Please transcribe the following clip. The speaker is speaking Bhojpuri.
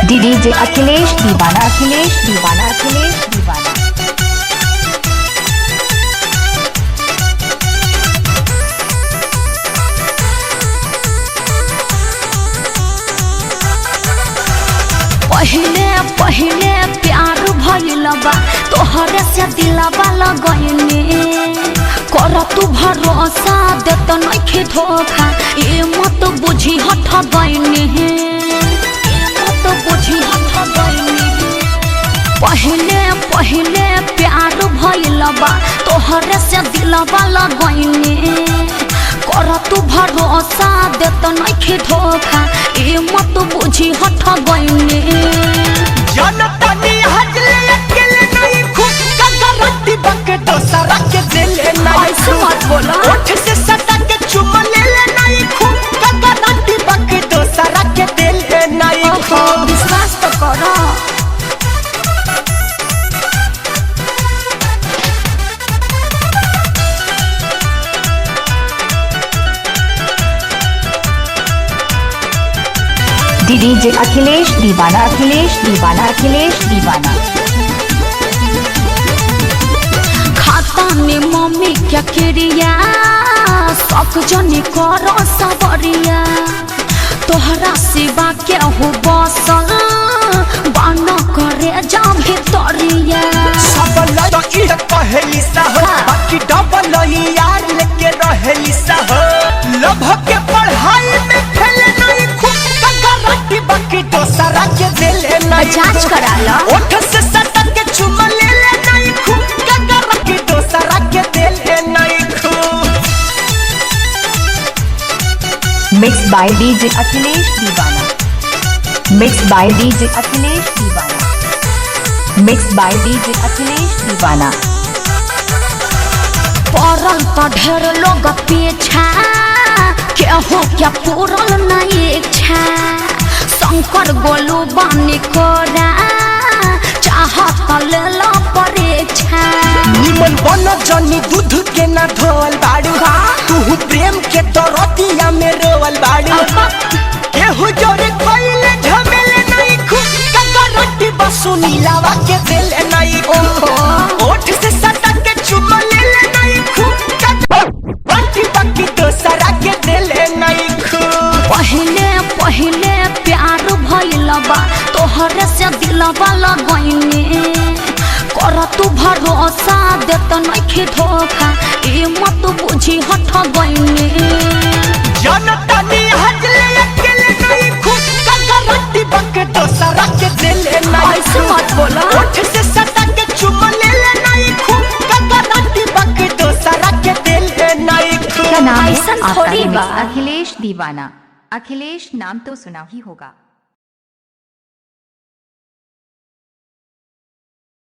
डीजे अखिलेश दीवाना, अखिलेश दीवाना, अखिलेश दीवाना। पहले पहले प्यार भइल बा तोहरे से दिलवा लगइने कर तू भरोसा देत नइखे धोखा ए मत बुझी हठ गइने मत बुझी हठ गइने। पहले पहले प्यार भइल बा तोहरे से दिलवा लगइने कर तू भरोसा देत नइखे धोखा ए मत बुझी हठ गइने। जनतानी हजले अकेले नहीं खुद का गारंटी बके दोसरा के दिले नहीं ऐसे मत बोला। ओठ से सटा के चुम ले ले नहीं खुद का गारंटी बके दोसरा के दिले नहीं खुद। विश्वास तो करो। डीजे अखिलेश दीवाना, अखिलेश दीवाना, अखिलेश दीवाना। खाता ने मम्मी क्या क्रिया शौक जनी करो सबरिया तोहरा सिवा के हो बसल बाना करे जा भितरिया। सब लड़ इह कहली सह बाकी डबल यार लेके रहली सह लभ के पढ़ाई में फेल नहीं खुद का गारंटी बके दोसरा के दिले नहीं। जांच करा लो। ओठ से सटा के चुम ले ले नहीं खुद का गारंटी दोसरा के दिले नहीं खुद। मिक्स बाय डीजे अखिलेश दीवाना, मिक्स बाय डीजे अखिलेश दीवाना, मिक्स बाय डीजे अखिलेश दीवाना। पड़ल तो ढेर लोग पीछा केहू क्या पूरल नहीं इच्छा शंकर गोलू बानी कोरा चाहत ले लो परीक्षा। निमन बन जनी दूध के ना धोल बाड़ू तू प्रेम के दरतिया में रोवल बाड़ू केहू जोरे कोइले झमेले नहीं खुद का गारंटी बसु नीलावा के दिले नहीं ओहो। ओठ से सटा के चुम ले ले नहीं खुद का गारंटी बाकी दोसरा के दिले नहीं खुद। पहले पहले प्यार भइल बा तोहरे से दिलवा लगइने कर तू भरोसा देत नइखे धोखा ए मत बुझी हठ गइने। जनतानी हजले अकेले नहीं खुद का गारंटी बके दोसरा के दिले नहीं। ऐसे मत बोला। ओठ से सटा के चुम ले ले नहीं खुद का गारंटी बके दोसरा के दिले नहीं खुद। क्या नाम है ऐसा आपका? थोड़ी बा। अखिलेश दीवाना, अखिलेश नाम तो सुना ही होगा।